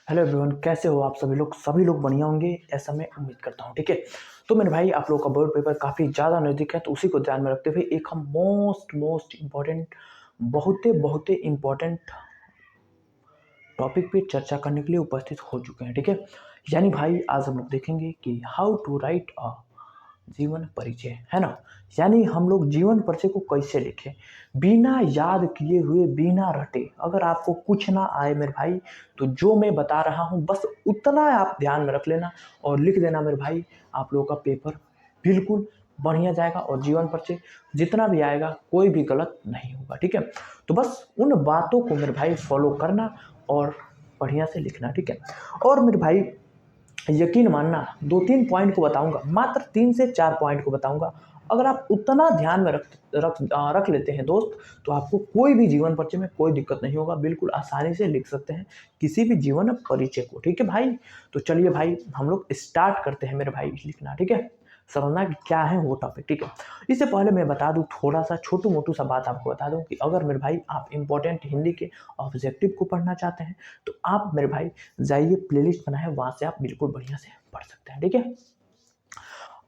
Hello everyone, कैसे हो आप सभी लोग बढ़िया होंगे ऐसा मैं उम्मीद करता हूँ। ठीक है, तो मेरे भाई आप लोग का बोर्ड पेपर काफ़ी ज़्यादा नज़दीक है, तो उसी को ध्यान में रखते हुए एक हम मोस्ट इम्पॉर्टेंट बहुत इम्पॉर्टेंट टॉपिक पे चर्चा करने के लिए उपस्थित हो चुके हैं। ठीक है, यानी भाई आज हम लोग देखेंगे कि हाउ टू राइट अ जीवन परिचय, है ना। यानी हम लोग जीवन परिचय को कैसे लिखें बिना याद किए हुए, बिना रटे। अगर आपको कुछ ना आए मेरे भाई, तो जो मैं बता रहा हूँ बस उतना आप ध्यान में रख लेना और लिख देना मेरे भाई। आप लोगों का पेपर बिल्कुल बढ़िया जाएगा और जीवन परिचय जितना भी आएगा कोई भी गलत नहीं होगा। ठीक है, तो बस उन बातों को मेरे भाई फॉलो करना और बढ़िया से लिखना। ठीक है, और मेरे भाई यकीन मानना 2-3 पॉइंट को बताऊंगा, मात्र 3 से 4 पॉइंट को बताऊंगा। अगर आप उतना ध्यान में रख लेते हैं दोस्त, तो आपको कोई भी जीवन परिचय में कोई दिक्कत नहीं होगा, बिल्कुल आसानी से लिख सकते हैं किसी भी जीवन परिचय को। ठीक है भाई, तो चलिए भाई हम लोग स्टार्ट करते हैं मेरे भाई लिखना। ठीक है, समझना कि क्या है वो टॉपिक। ठीक है, इससे पहले मैं बता दूं, थोड़ा सा छोटू मोटू सा बात आपको बता दूं कि अगर मेरे भाई आप इंपॉर्टेंट हिंदी के ऑब्जेक्टिव को पढ़ना चाहते हैं, तो आप मेरे भाई जाइए, प्लेलिस्ट बना है, वहाँ से आप बिल्कुल बढ़िया से पढ़ सकते हैं। ठीक है,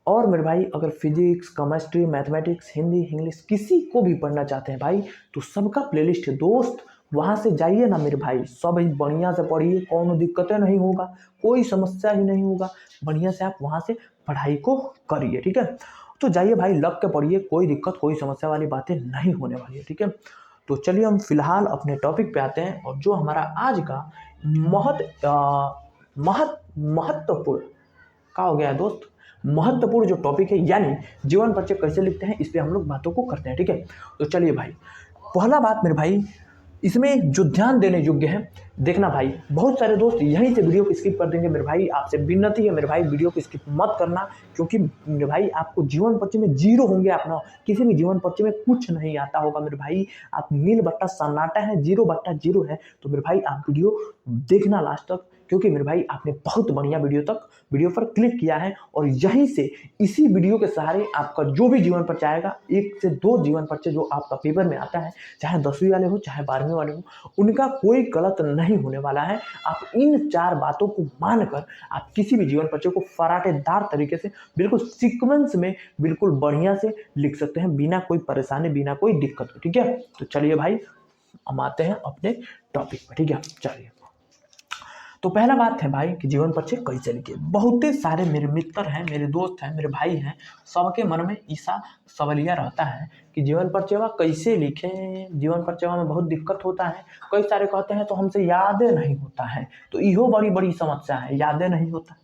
और मेरे भाई अगर physics, chemistry, mathematics, Hindi, English किसी को भी पढ़ना चाहते हैं भाई, तो सबका प्लेलिस्ट है दोस्त, वहाँ से जाइए ना मेरे भाई, सब बढ़िया से पढ़िए, कौन दिक्कतें नहीं होगा, कोई समस्या ही नहीं होगा, बढ़िया से आप वहाँ से पढ़ाई को करिए। ठीक है, तो जाइए भाई, लग के पढ़िए, कोई दिक्कत कोई समस्या वाली बातें नहीं होने वाली है। ठीक है, तो चलिए हम फिलहाल अपने टॉपिक पे आते हैं, और जो हमारा आज का महत्वपूर्ण का हो गया है दोस्त, महत्वपूर्ण जो टॉपिक है, यानी जीवन परिचय कैसे लिखते हैं, इस पे हम लोग बातों को करते हैं। ठीक है, तो चलिए भाई, पहला बात मेरे भाई, इसमें जो ध्यान देने योग्य है, देखना भाई, बहुत सारे दोस्त यहीं से वीडियो को स्किप कर देंगे। मेरे भाई आपसे विनती है मेरे भाई, वीडियो को स्किप मत करना, क्योंकि मेरे भाई आपको जीवन परिचय में जीरो होंगे आप ना, किसी भी जीवन परिचय में कुछ नहीं आता होगा मेरे भाई, आप नील बट्टा सन्नाटा है, 0/0 है। तो मेरे भाई आप वीडियो देखना लास्ट तक, क्योंकि मेरे भाई आपने बहुत बढ़िया वीडियो पर क्लिक किया है, और यहीं से इसी वीडियो के सहारे आपका जो भी जीवन परिचय आएगा, 1 से 2 जीवन परिचय जो आपका पेपर में आता है, चाहे 10वीं वाले हो चाहे 12वीं वाले हो, उनका कोई गलत नहीं होने वाला है। आप इन 4 बातों को मानकर आप किसी भी जीवन परिचय को फराटेदार तरीके से, बिल्कुल सीक्वेंस में, बिल्कुल बढ़िया से लिख सकते हैं, बिना कोई परेशानी, बिना कोई दिक्कत हो। ठीक है, तो चलिए भाई हम आते हैं अपने टॉपिक पर। ठीक है, चलिए, तो पहला बात है भाई कि जीवन परिचय कैसे लिखे। बहुत सारे मेरे मित्र हैं, मेरे दोस्त हैं, मेरे भाई हैं, सबके मन में ऐसा सवालिया रहता है कि जीवन परिचय कैसे लिखें, जीवन परिचय में बहुत दिक्कत होता है। कई सारे कहते हैं तो हमसे यादें नहीं होता है, तो इहो बड़ी समस्या है, यादें नहीं होता।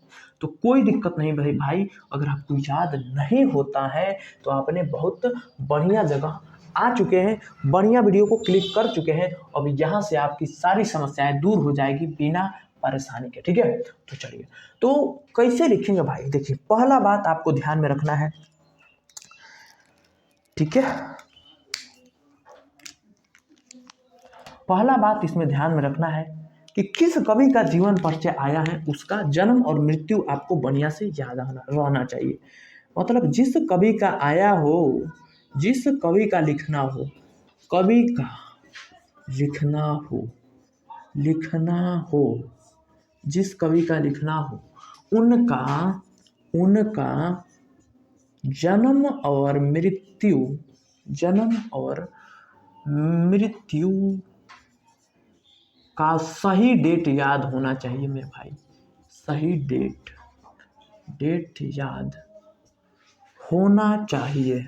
तो कोई दिक्कत नहीं भाई, अगर आपको याद नहीं होता है तो आपने बहुत बढ़िया जगह आ चुके हैं, बढ़िया वीडियो को क्लिक कर चुके हैं, अब यहाँ से आपकी सारी समस्याएं दूर हो जाएगी बिना परेशानी के। ठीक है, तो चलिए, तो कैसे लिखेंगे भाई, देखिए पहला बात आपको ध्यान में रखना है। ठीक है, पहला बात इसमें ध्यान में रखना है कि किस कवि का जीवन परिचय आया है, उसका जन्म और मृत्यु आपको बढ़िया से याद रहना चाहिए। मतलब जिस कवि का आया हो, जिस कवि का लिखना हो, कवि का लिखना हो, जिस कवि का लिखना हो, उनका उनका जन्म और मृत्यु का सही डेट याद होना चाहिए मेरे भाई, सही डेट याद होना चाहिए।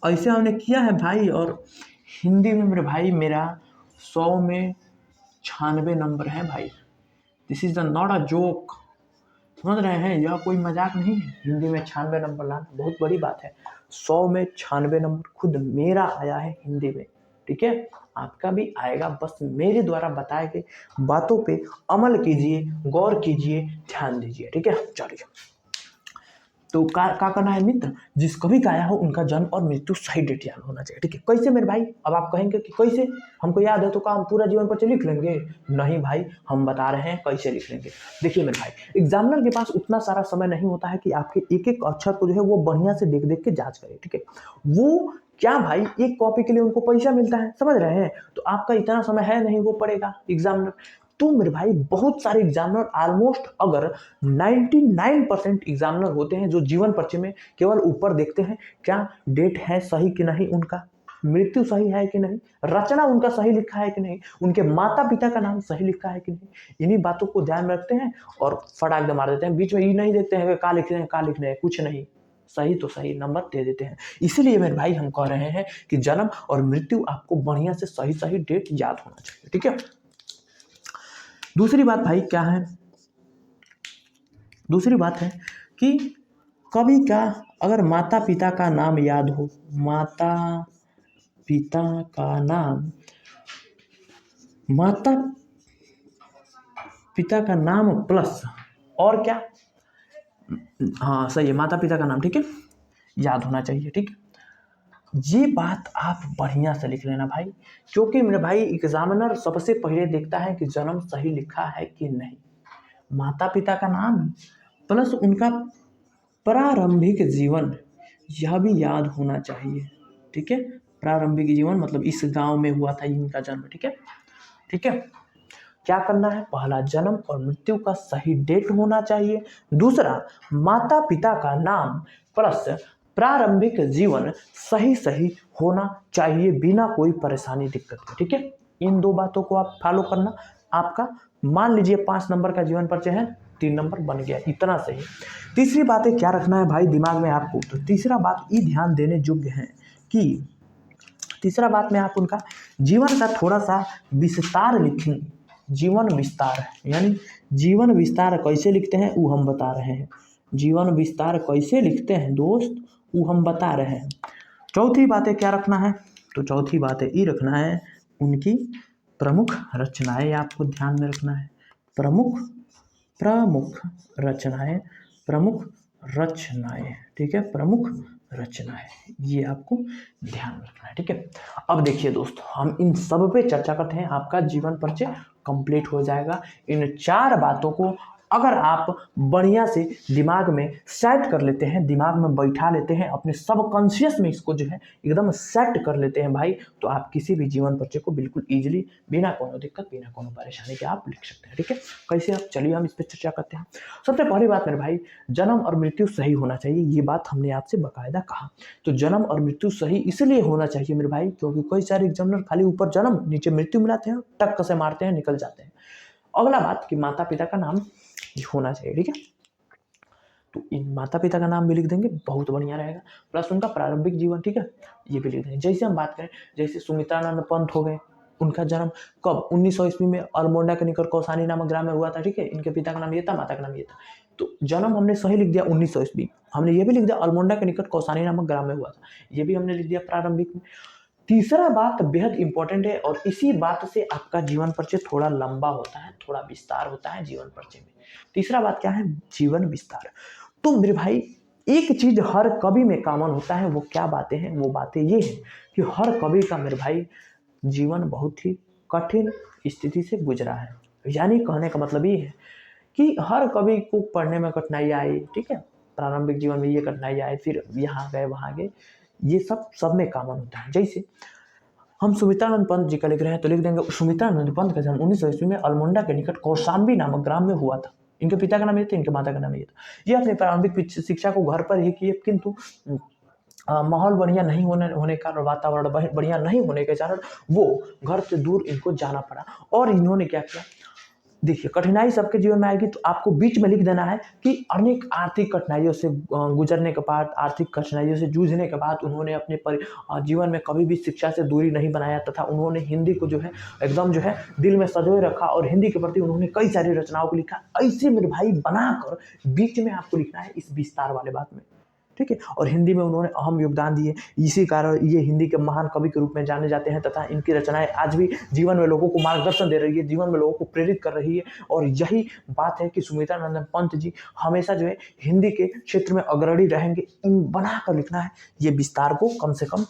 ऐसे हमने किया है भाई, और हिंदी में मेरे भाई मेरा 100 में 96 नंबर है भाई। This is not a joke, समझ रहे हैं, यह कोई मजाक नहीं है। हिंदी में 96 नंबर लाना बहुत बड़ी बात है। 100 में 96 नंबर खुद मेरा आया है हिंदी में। ठीक है, आपका भी आएगा, बस मेरे द्वारा बताए गए बातों पे अमल कीजिए, गौर कीजिए, ध्यान दीजिए। ठीक है, चलिए, तो का करना है मित्र, जिस कवि का आया हो उनका जन्म और मृत्यु सही डेट याद होना चाहिए। ठीक है, कैसे मेरे भाई, अब आप कहेंगे कि कैसे, हमको याद है तो क्या हम पूरा जीवन परिचय लिख लेंगे? नहीं भाई, हम बता रहे हैं कैसे लिख लेंगे। देखिए मेरे भाई, एग्जामिनर के पास उतना सारा समय नहीं होता है कि आपके एक एक अक्षर को जो है वो बढ़िया से देख देख के जांच करे। ठीक है, वो क्या भाई, एक कॉपी के लिए उनको पैसा मिलता है, समझ रहे हैं, तो आपका इतना समय है नहीं वो पढ़ेगा एग्जामिनर। तो मेरे भाई बहुत सारे एग्जामिनर ऑलमोस्ट अगर 99% एग्जामिनर होते हैं जो जीवन परिचय में केवल ऊपर देखते हैं क्या डेट है सही कि नहीं, उनका मृत्यु सही है कि नहीं, रचना उनका सही लिखा है कि नहीं, उनके माता पिता का नाम सही लिखा है कि नहीं, इन्हीं बातों को ध्यान में रखते हैं और फटाक दे मार देते हैं। बीच में ये नहीं देखते हैं कि क्या लिख रहे हैं क्या लिख रहे हैं, कुछ नहीं, सही तो सही नंबर दे देते हैं। इसीलिए मेरे भाई हम कह रहे हैं कि जन्म और मृत्यु आपको बढ़िया से सही सही डेट याद होना चाहिए, ठीक है। दूसरी बात भाई क्या है, दूसरी बात है कि कभी का अगर माता पिता का नाम याद हो, माता पिता का नाम, माता पिता का नाम प्लस और क्या, हाँ सही है, माता पिता का नाम, ठीक है, याद होना चाहिए, ठीक है। ये बात आप बढ़िया से लिख लेना भाई, क्योंकि मेरे भाई एग्जामिनर सबसे पहले देखता है कि जन्म सही लिखा है कि नहीं, माता पिता का नाम प्लस उनका प्रारंभिक जीवन, यह भी याद होना चाहिए, ठीक है। प्रारंभिक जीवन मतलब इस गांव में हुआ था इनका जन्म, ठीक है, ठीक है। क्या करना है, पहला जन्म और मृत्यु का सही डेट होना चाहिए, दूसरा माता पिता का नाम प्लस प्रारंभिक जीवन सही सही होना चाहिए बिना कोई परेशानी दिक्कत के, ठीक है। इन दो बातों को आप फॉलो करना, आपका मान लीजिए 5 नंबर का जीवन परिचय है, 3 नंबर बन गया, इतना सही। तीसरी बातें क्या रखना है भाई दिमाग में आपको, तो तीसरा बात ये ध्यान देने योग्य है कि तीसरा बात में आप उनका जीवन का थोड़ा सा विस्तार लिखेंगे, जीवन विस्तार, यानी जीवन विस्तार कैसे लिखते हैं वो हम बता रहे हैं, जीवन विस्तार कैसे लिखते हैं दोस्त वो हम बता रहे हैं। चौथी बातें क्या रखना है, तो चौथी बातें ये रखना है उनकी प्रमुख रचनाएं आपको ध्यान में रखना है, प्रमुख प्रमुख रचनाएं, प्रमुख रचनाएं, ठीक है, प्रमुख रचनाएं, ये आपको ध्यान में रखना है, ठीक है। अब देखिए दोस्त, हम इन सब पे चर्चा करते हैं, आपका जीवन परिचय कंप्लीट हो जाएगा। इन 4 बातों को अगर आप बढ़िया से दिमाग में सेट कर लेते हैं, दिमाग में बैठा लेते हैं, अपने सबकॉन्शियस में इसको जो है एकदम सेट कर लेते हैं भाई, तो आप किसी भी जीवन परिचय को बिल्कुल ईजिली बिना कोनो दिक्कत बिना कोनो परेशानी के आप लिख सकते हैं, ठीक है। कैसे, आप चलिए हम इस पर चर्चा करते हैं। सबसे पहली बात मेरे भाई, जन्म और मृत्यु सही होना चाहिए, ये बात हमने आपसे बाकायदा कहा। तो जन्म और मृत्यु सही इसलिए होना चाहिए मेरे भाई क्योंकि कई सारे एग्जामिनर खाली ऊपर जन्म नीचे मृत्यु मिलाते हैं, टक से मारते हैं, निकल जाते हैं। अगला बात कि माता पिता का नाम होना चाहिए, ठीक है। तो इन माता पिता का नाम भी लिख देंगे, बहुत बढ़िया रहेगा, प्लस उनका प्रारंभिक जीवन, ठीक है, ये भी लिख देंगे। जैसे हम बात करें, जैसे सुमित्रानंद पंत हो गए, उनका जन्म कब 1900 ईस्वी में अल्मोड़ा के निकट कौसानी नामक ग्राम में हुआ था, ठीक है। इनके पिता का नाम ये था, माता का नाम ये था, तो जन्म हमने सही लिख दिया 1900 ईस्वी, हमने ये भी लिख दिया अल्मोड़ा के निकट कौसानी नामक ग्राम में हुआ था, ये भी हमने लिख दिया प्रारंभिक में। तीसरा बात बेहद इंपॉर्टेंट है और इसी बात से आपका जीवन परिचय थोड़ा लंबा होता है, थोड़ा विस्तार होता है जीवन परिचय में। तीसरा बात क्या है, जीवन विस्तार। तो मेरे भाई एक चीज हर कवि में कॉमन होता है, वो क्या बातें हैं, वो बातें ये हैं कि हर कवि का मेरे भाई जीवन बहुत ही कठिन स्थिति से गुजरा है, यानी कहने का मतलब ये है कि हर कवि को पढ़ने में कठिनाई आई, ठीक है, प्रारंभिक जीवन में ये कठिनाई आई, फिर यहाँ गए वहाँ गए, ये सब में कॉमन होता है। जैसे हम सुमित्रानंद पंत जी का लिख रहे हैं तो लिख देंगे सुमित्रानंद पंत का जन्म 1900 ईस्वी में अल्मोड़ा के निकट कौशाम्बी नामक ग्राम में हुआ था, इनके पिता का नाम ये था, इनके माता का नाम ये था। ये अपनी प्रारंभिक शिक्षा को घर पर ही किए, किंतु माहौल बढ़िया नहीं होने का, वातावरण बढ़िया नहीं होने के कारण वो घर से दूर इनको जाना पड़ा। और इन्होंने क्या किया, देखिए कठिनाई सबके जीवन में आएगी, तो आपको बीच में लिख देना है कि अनेक आर्थिक कठिनाइयों से गुजरने के बाद, आर्थिक कठिनाइयों से जूझने के बाद उन्होंने अपने जीवन में कभी भी शिक्षा से दूरी नहीं बनाया, तथा उन्होंने हिंदी को जो है एकदम जो है दिल में संजोए रखा और हिंदी के प्रति उन्होंने कई सारी रचनाओं को लिखा। ऐसे मेरे भाई बनाकर बीच में आपको लिखना है इस विस्तार वाले बात में, ठीक है। और हिंदी में उन्होंने अहम योगदान दिए, इसी कारण ये हिंदी के महान कवि के रूप में जाने जाते हैं, तथा इनकी रचनाएं आज भी जीवन में लोगों को मार्गदर्शन दे रही है, जीवन में लोगों को प्रेरित कर रही है। और यही बात है कि सुमित्रानंद पंत जी हमेशा जो है हिंदी के क्षेत्र में अग्रणी रहेंगे। इन बना कर लिखना है ये विस्तार को कम से कम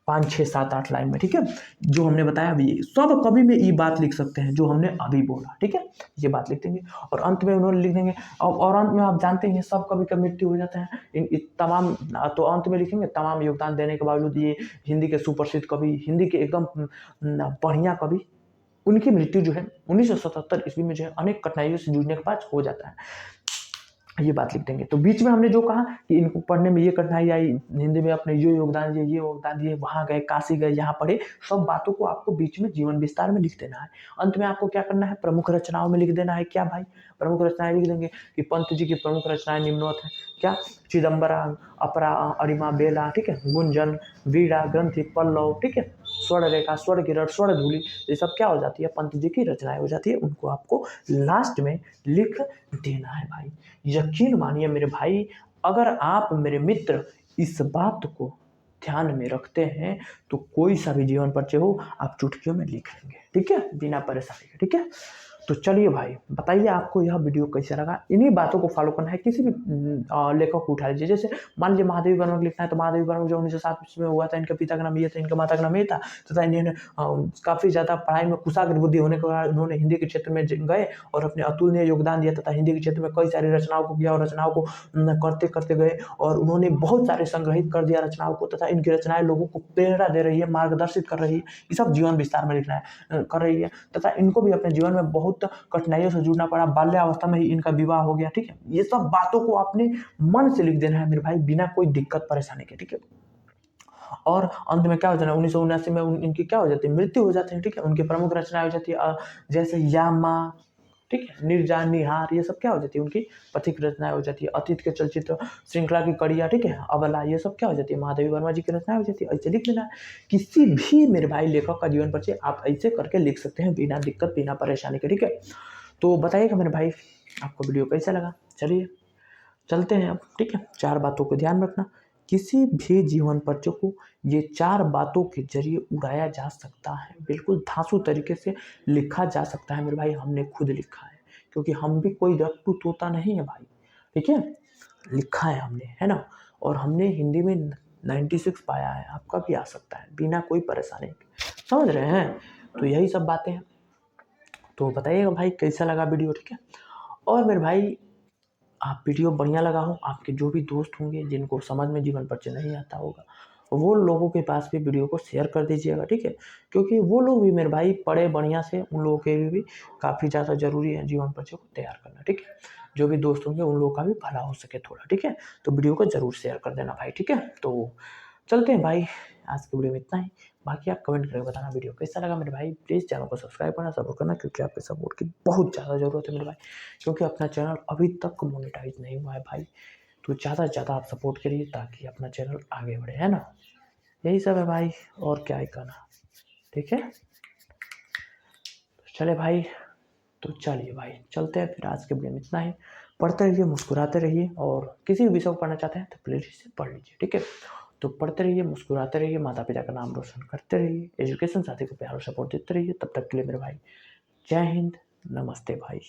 5, 6, 7, 8 लाइन में, ठीक है। जो हमने बताया अभी सब कवि में ये बात लिख सकते हैं जो हमने अभी बोला, ठीक है, ये बात लिख देंगे। और अंत में उन्होंने लिख देंगे, और अंत में आप जानते हैं सब कवि का मृत्यु हो जाता है, इन तमाम, तो अंत में लिखेंगे तमाम योगदान देने के बावजूद ये हिंदी के सुप्रसिद्ध कवि, हिंदी के एकदम बढ़िया कवि उनकी मृत्यु जो है 1977 ईस्वी में जो है अनेक कठिनाइयों से जूझने के बाद हो जाता है। ये बात लिख देंगे। तो बीच में हमने जो कहा कि इनको पढ़ने में ये कठिनाई आई, हिंदी में अपने ये योगदान दिए, वहाँ गए, काशी गए, यहाँ पढ़े, सब बातों को आपको बीच में जीवन विस्तार में लिख देना है। अंत में आपको क्या करना है, प्रमुख रचनाओं में लिख देना है। क्या भाई, प्रमुख रचनाएं लिख देंगे कि पंत जी की प्रमुख रचनाएं निम्नवत हैं। क्या, चिदम्बरा, अपरा, अरिमा, बेला, ठीक है, गुंजन, वीणा, ग्रंथि, पल्लव, ठीक है, स्वर्ण रेखा, स्वर्ण किरण, स्वर्ण धूलि, ये सब क्या हो जाती है, पंत जी की रचनाएं हो जाती है। उनको आपको लास्ट में लिख देना है भाई। यकीन मानिए मेरे भाई, अगर आप मेरे मित्र इस बात को ध्यान में रखते हैं तो कोई सा भी जीवन परिचय हो आप चुटकियों में लिख लेंगे, ठीक है, बिना परेशानी के, ठीक है। तो चलिए भाई, बताइए आपको यह वीडियो कैसा लगा। इन्हीं बातों को फॉलो करना है। किसी भी लेखक को उठा लीजिए। जैसे मान लीजिए महादेवी वर्मा को लिखना है तो महादेवी वर्मा जो 1907 में हुआ था, इनके पिता का नाम ये था, इनके माता का नाम ये था, तथा इन्होंने काफ़ी ज़्यादा पढ़ाई में कुशाग्र बुद्धि होने के बाद उन्होंने हिंदी के क्षेत्र में गए और अपने अतुलनीय योगदान दिया तथा हिंदी के क्षेत्र में कई सारी रचनाओं को किया और रचनाओं को करते करते गए और उन्होंने बहुत सारे संग्रहित कर दिया रचनाओं को, तथा इनकी रचनाएं लोगों को प्रेरणा दे रही है, मार्गदर्शित कर रही है। ये सब जीवन विस्तार में लिखना है कर रही है, तथा इनको भी अपने जीवन में बहुत कठिनाइयों से जुड़ना पड़ा। बाल्यावस्था में ही इनका विवाह हो गया, ठीक है। ये सब बातों को आपने मन से लिख देना है मेरे भाई, बिना कोई दिक्कत परेशानी के, ठीक है। और अंत में क्या हो जाना, 1979 में इनकी क्या हो जाती है, मृत्यु हो जाती है, ठीक है। उनकी प्रमुख रचनाएं हो जाती है जैसे यामा, ठीक है, निर्जा, निहार, ये सब क्या हो जाती है, उनकी पथिक रचनाएं हो जाती है। अतीत के चलचित्र श्रृंखला की कड़िया, ठीक है, अबला, ये सब क्या हो जाती है, महादेवी वर्मा जी की रचनाएं हो जाती है। ऐसे लिख लेना है। किसी भी मेरे भाई लेखक का जीवन परिचय आप ऐसे करके लिख सकते हैं बिना दिक्कत, बिना परेशानी के, ठीक है। तो बताइएगा मेरे भाई आपको वीडियो कैसा लगा। चलिए चलते हैं अब, ठीक है। 4 बातों को ध्यान रखना। किसी भी जीवन परिचय को ये 4 बातों के जरिए उड़ाया जा सकता है, बिल्कुल धांसू तरीके से लिखा जा सकता है मेरे भाई। हमने खुद लिखा है, क्योंकि हम भी कोई रट्टू तोता नहीं है भाई, ठीक है। लिखा है हमने, है ना। और हमने हिंदी में 96 पाया है, आपका भी आ सकता है बिना कोई परेशानी के, समझ रहे हैं। तो यही सब बातें हैं। तो बताइएगा भाई कैसा लगा वीडियो, ठीक है। और मेरे भाई आप वीडियो बढ़िया लगा हो, आपके जो भी दोस्त होंगे जिनको समझ में जीवन परिचय नहीं आता होगा, वो लोगों के पास भी वीडियो को शेयर कर दीजिएगा, ठीक है। क्योंकि वो लोग भी मेरे भाई पढ़े बढ़िया से, उन लोगों के लिए भी काफ़ी ज़्यादा ज़रूरी है जीवन परिचय को तैयार करना, ठीक है। जो भी दोस्त होंगे उन लोगों का भी भला हो सके थोड़ा, ठीक है। तो वीडियो को ज़रूर शेयर कर देना भाई, ठीक है। तो चलते हैं भाई, आज की वीडियो में इतना ही। बाकी आप कमेंट करके बताना वीडियो कैसा लगा मेरे भाई। प्लीज़ चैनल को सब्सक्राइब करना, सपोर्ट करना, क्योंकि आपके सपोर्ट की बहुत ज़्यादा ज़रूरत है मेरे भाई। क्योंकि अपना चैनल अभी तक मोनेटाइज नहीं हुआ है भाई। तो ज़्यादा से ज़्यादा आप सपोर्ट करिए ताकि अपना चैनल आगे बढ़े, है ना। यही सब है भाई, और क्या ही कहना, ठीक है। चले भाई, तो चलिए भाई चलते हैं फिर। आज के वीडियो में इतना ही। पढ़ते रहिए, मुस्कुराते रहिए, और किसी भी विषय को पढ़ना चाहते हैं तो प्लीज़ इसे पढ़ लीजिए, ठीक है। तो पढ़ते रहिए, मुस्कुराते रहिए, माता पिता का नाम रोशन करते रहिए, एजुकेशन साथी को प्यार और सपोर्ट देते रहिए। तब तक के लिए मेरे भाई, जय हिंद, नमस्ते भाई।